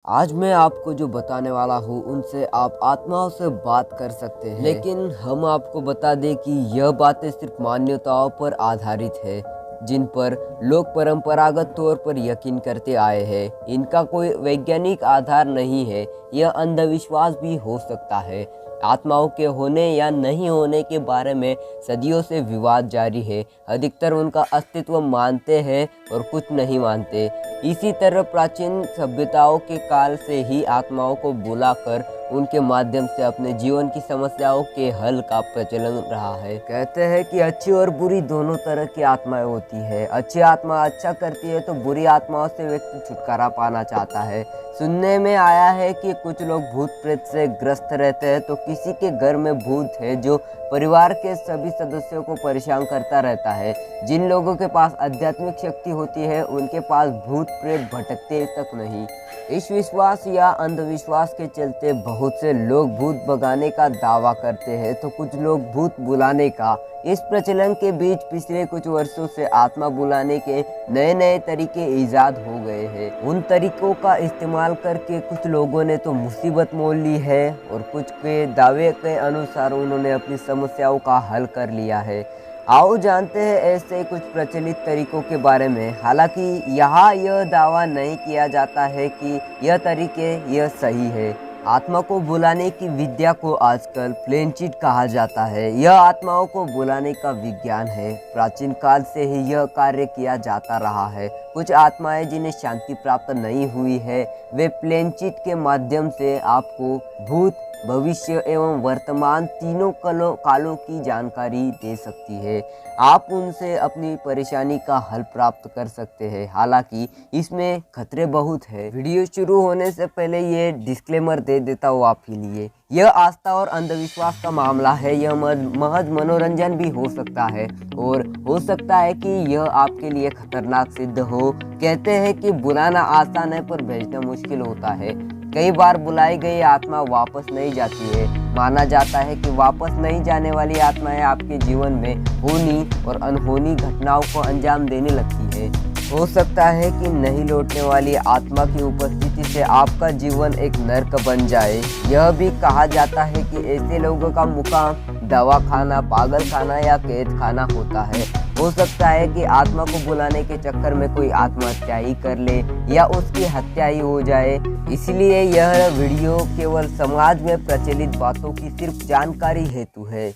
आज मैं आपको जो बताने वाला हूँ उनसे आप आत्माओं से बात कर सकते हैं, लेकिन हम आपको बता दें कि यह बातें सिर्फ मान्यताओं पर आधारित है जिन पर लोग परंपरागत तौर पर यकीन करते आए हैं। इनका कोई वैज्ञानिक आधार नहीं है। यह अंधविश्वास भी हो सकता है। आत्माओं के होने या नहीं होने के बारे में सदियों से विवाद जारी है। अधिकतर उनका अस्तित्व मानते हैं और कुछ नहीं मानते। इसी तरह प्राचीन सभ्यताओं के काल से ही आत्माओं को बुलाकर उनके माध्यम से अपने जीवन की समस्याओं के हल का प्रचलन रहा है। कहते हैं कि अच्छी और बुरी दोनों तरह की आत्माएं होती है। अच्छी आत्मा अच्छा करती है तो बुरी आत्माओं से व्यक्ति छुटकारा पाना चाहता है। सुनने में आया है कि कुछ लोग भूत प्रेत से ग्रस्त रहते हैं तो किसी के घर में भूत है जो परिवार के सभी सदस्यों को परेशान करता रहता है। जिन लोगों के पास आध्यात्मिक शक्ति होती है उनके पास भूत प्रेत भटकते तक नहीं। इस विश्वास या अंधविश्वास के चलते बहुत से लोग भूत भगाने का दावा करते हैं तो कुछ लोग भूत बुलाने का। इस प्रचलन के बीच पिछले कुछ वर्षों से आत्मा बुलाने के नए नए तरीके ईजाद हो गए हैं। उन तरीकों का इस्तेमाल करके कुछ लोगों ने तो मुसीबत मोल ली है और कुछ के दावे के अनुसार उन्होंने अपनी समस्याओं का हल कर लिया है। आओ जानते हैं ऐसे कुछ प्रचलित तरीकों के बारे में। हालांकि यहाँ यह दावा नहीं किया जाता है कि यह तरीके यह सही है। आत्मा को बुलाने की विद्या को आजकल प्लेन चिट कहा जाता है। यह आत्माओं को बुलाने का विज्ञान है। प्राचीन काल से ही यह कार्य किया जाता रहा है। कुछ आत्माएं जिन्हें शांति प्राप्त नहीं हुई है वे प्लेन चिट के माध्यम से आपको भूत, भविष्य एवं वर्तमान तीनों कालों की जानकारी दे सकती है। आप उनसे अपनी परेशानी का हल प्राप्त कर सकते हैं। हालांकि इसमें खतरे बहुत है। वीडियो शुरू होने से पहले ये डिस्क्लेमर दे देता हूँ आपके लिए। यह आस्था और अंधविश्वास का मामला है। यह महज मनोरंजन भी हो सकता है और हो सकता है कि यह आपके लिए खतरनाक सिद्ध हो। कहते हैं कि बुलाना आसान है पर भेजना मुश्किल होता है। कई बार बुलाई गई आत्मा वापस नहीं जाती है। माना जाता है कि वापस नहीं जाने वाली आत्माएं आपके जीवन में होनी और अनहोनी घटनाओं को अंजाम देने लगती है। हो सकता है कि नहीं लौटने वाली आत्मा की उपस्थिति से आपका जीवन एक नर्क बन जाए। यह भी कहा जाता है कि ऐसे लोगों का मुकाम दवाखाना, पागल खाना या कैद खाना होता है। हो सकता है कि आत्मा को बुलाने के चक्कर में कोई आत्महत्या ही कर ले या उसकी हत्या ही हो जाए। इसलिए यह वीडियो केवल समाज में प्रचलित बातों की सिर्फ जानकारी हेतु है।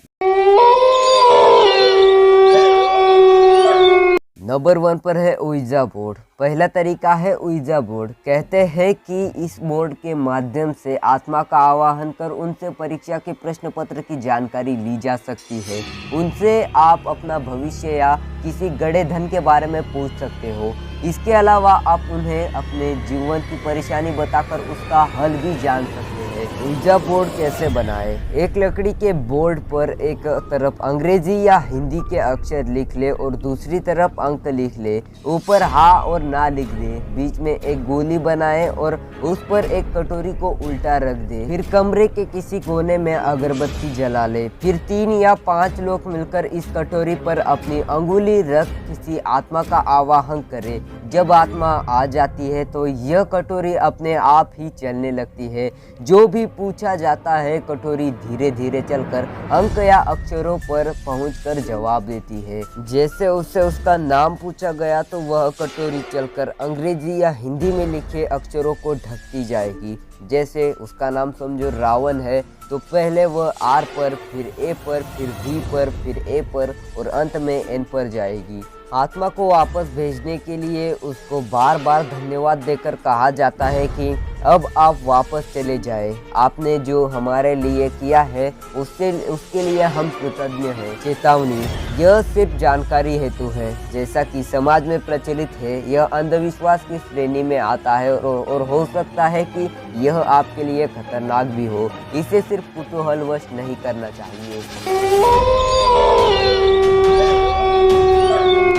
नंबर 1 पर है ouija बोर्ड। पहला तरीका है ouija बोर्ड। कहते हैं कि इस बोर्ड के माध्यम से आत्मा का आवाहन कर उनसे परीक्षा के प्रश्न पत्र की जानकारी ली जा सकती है। उनसे आप अपना भविष्य या किसी गड़े धन के बारे में पूछ सकते हो। इसके अलावा आप उन्हें अपने जीवन की परेशानी बताकर उसका हल भी जान सकते हैं। ouija बोर्ड कैसे बनाएं? एक लकड़ी के बोर्ड पर एक तरफ अंग्रेजी या हिंदी के अक्षर लिख ले और दूसरी तरफ अंक लिख ले। ऊपर हाँ और ना लिख दे। बीच में एक गोली बनाए और उस पर एक कटोरी को उल्टा रख दे। फिर कमरे के किसी कोने में अगरबत्ती जला ले। फिर 3 या 5 लोग मिलकर इस कटोरी पर अपनी अंगुली रख किसी आत्मा का आवाहन करे। जब आत्मा आ जाती है तो यह कटोरी अपने आप ही चलने लगती है। जो भी पूछा जाता है कटोरी धीरे धीरे चलकर अंक या अक्षरों पर पहुंचकर जवाब देती है। जैसे उससे उसका नाम पूछा गया तो वह कटोरी चलकर अंग्रेजी या हिंदी में लिखे अक्षरों को ढकती जाएगी। जैसे उसका नाम समझो रावण है तो पहले वह आर पर, फिर ए पर, फिर वी पर, फिर ए पर और अंत में एन पर जाएगी। आत्मा को वापस भेजने के लिए उसको बार बार धन्यवाद देकर कहा जाता है कि अब आप वापस चले जाए। आपने जो हमारे लिए किया है उसके लिए हम कृतज्ञ हैं। चेतावनी, यह सिर्फ जानकारी हेतु है। जैसा कि समाज में प्रचलित है यह अंधविश्वास की श्रेणी में आता है और हो सकता है कि यह आपके लिए खतरनाक भी हो। इसे सिर्फ कुतूहलवश नहीं करना चाहिए।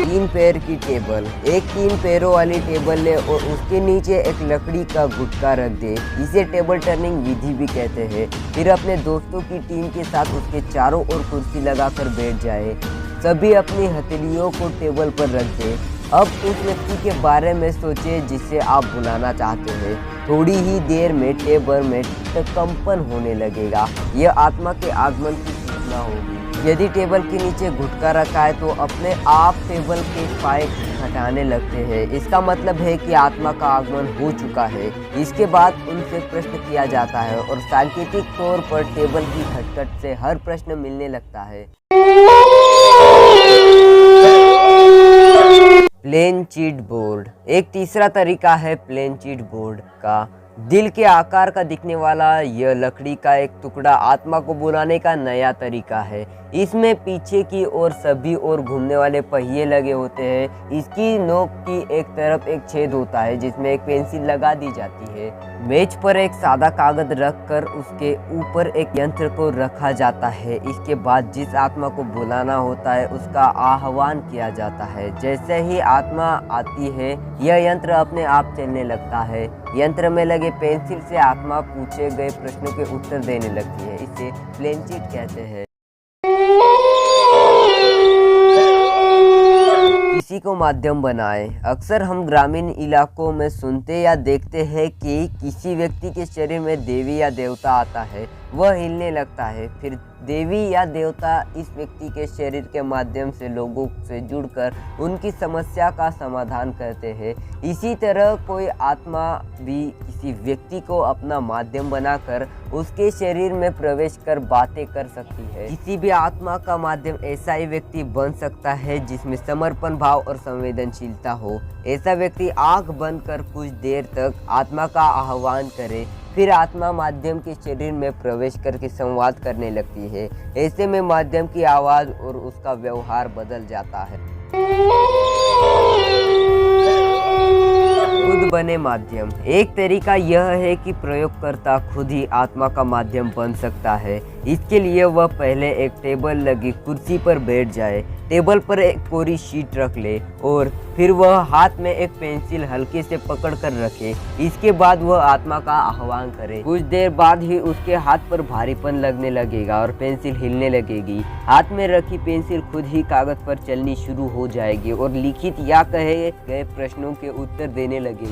3 पैर की टेबल। एक 3 पैरों वाली टेबल ले और उसके नीचे एक लकड़ी का गुटका रख दे। इसे टेबल टर्निंग विधि भी कहते हैं। फिर अपने दोस्तों की टीम के साथ उसके चारों ओर कुर्सी लगाकर बैठ जाए। सभी अपनी हथेलियों को टेबल पर रख दे। अब उस व्यक्ति के बारे में सोचिए जिसे आप बुलाना चाहते हैं। थोड़ी ही देर में टेबल में कंपन होने लगेगा। यह आत्मा के आगमन की सूचना होगी। यदि टेबल के नीचे घुटका रखा है तो अपने आप टेबल के पाए हटाने लगते हैं। इसका मतलब है कि आत्मा का आगमन हो चुका है। इसके बाद उनसे प्रश्न किया जाता है और सांकेतिक तौर पर टेबल की खटखट से हर प्रश्न मिलने लगता है। Plain cheat board. एक तीसरा तरीका है प्लेन चीट बोर्ड का। दिल के आकार का दिखने वाला यह लकड़ी का एक टुकड़ा आत्मा को बुलाने का नया तरीका है। इसमें पीछे की ओर सभी ओर घूमने वाले पहिए लगे होते हैं। इसकी नोक की एक तरफ एक छेद होता है जिसमें एक पेंसिल लगा दी जाती है। मेज पर एक सादा कागज रखकर उसके ऊपर एक यंत्र को रखा जाता है। इसके बाद जिस आत्मा को बुलाना होता है उसका आह्वान किया जाता है। जैसे ही आत्मा आती है यह यंत्र अपने आप चलने लगता है। यंत्र में लगे पेंसिल से आत्मा पूछे गए प्रश्नों के उत्तर देने लगती है। इसे प्लेन चीट कहते हैं। किसी को माध्यम बनाए। अक्सर हम ग्रामीण इलाकों में सुनते या देखते हैं कि किसी व्यक्ति के शरीर में देवी या देवता आता है, वह हिलने लगता है। फिर देवी या देवता इस व्यक्ति के शरीर के माध्यम से लोगों से जुड़कर उनकी समस्या का समाधान करते हैं। इसी तरह कोई आत्मा भी किसी व्यक्ति को अपना माध्यम बनाकर उसके शरीर में प्रवेश कर बातें कर सकती है। किसी भी आत्मा का माध्यम ऐसा ही व्यक्ति बन सकता है जिसमें समर्पण भाव और संवेदनशीलता हो। ऐसा व्यक्ति आंख बंद कर कुछ देर तक आत्मा का आह्वान करे, फिर आत्मा माध्यम के शरीर में प्रवेश करके संवाद करने लगती है। ऐसे में माध्यम की आवाज़ और उसका व्यवहार बदल जाता है। खुद बने माध्यम। एक तरीका यह है कि प्रयोगकर्ता खुद ही आत्मा का माध्यम बन सकता है। इसके लिए वह पहले एक टेबल लगी कुर्सी पर बैठ जाए, टेबल पर एक कोरी शीट रख ले और फिर वह हाथ में एक पेंसिल हल्के से पकड़ कर रखे। इसके बाद वह आत्मा का आह्वान करे। कुछ देर बाद ही उसके हाथ पर भारीपन लगने लगेगा और पेंसिल हिलने लगेगी। हाथ में रखी पेंसिल खुद ही कागज पर चलनी शुरू हो जाएगी और लिखित या कहे गए प्रश्नों के उत्तर देने लगेगी।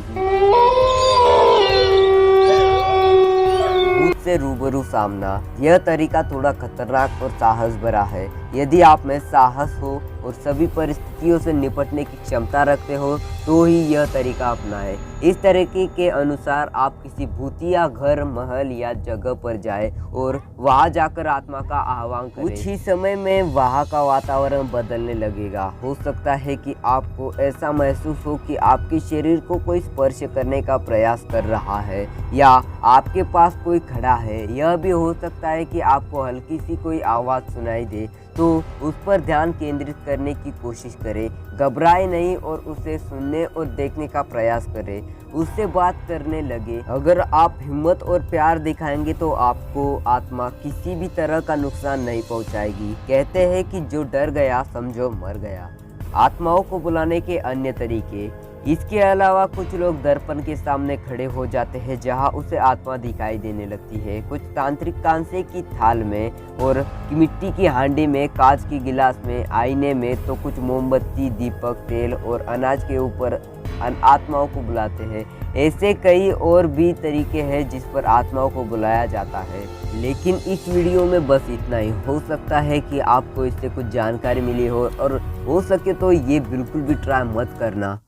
खुद से रूबरू सामना। यह तरीका थोड़ा खतरनाक और साहस भरा है। यदि आप में साहस हो और सभी परिस्थितियों से निपटने की क्षमता रखते हो तो ही यह तरीका अपनाएं। इस तरीके के अनुसार आप किसी भूतिया घर, महल या जगह पर जाएं और वहां जाकर आत्मा का आह्वान करें। कुछ ही समय में वहां का वातावरण बदलने लगेगा। हो सकता है कि आपको ऐसा महसूस हो कि आपके शरीर को कोई स्पर्श करने का प्रयास कर रहा है या आपके पास कोई खड़ा है। यह भी हो सकता है कि आपको हल्की सी कोई आवाज़ सुनाई दे, तो उस पर ध्यान केंद्रित करने की कोशिश करें। घबराए नहीं और उसे सुनने और देखने का प्रयास करें। उससे बात करने लगे। अगर आप हिम्मत और प्यार दिखाएंगे तो आपको आत्मा किसी भी तरह का नुकसान नहीं पहुंचाएगी। कहते हैं कि जो डर गया समझो मर गया। आत्माओं को बुलाने के अन्य तरीके। इसके अलावा कुछ लोग दर्पण के सामने खड़े हो जाते हैं जहां उसे आत्मा दिखाई देने लगती है। कुछ तांत्रिक कांसे की थाल में और मिट्टी की हांडी में, कांच की गिलास में, आईने में, तो कुछ मोमबत्ती, दीपक, तेल और अनाज के ऊपर आत्माओं को बुलाते हैं। ऐसे कई और भी तरीके हैं जिस पर आत्माओं को बुलाया जाता है। लेकिन इस वीडियो में बस इतना ही। हो सकता है कि आपको इससे कुछ जानकारी मिली हो और हो सके तो ये बिल्कुल भी ट्राई मत करना।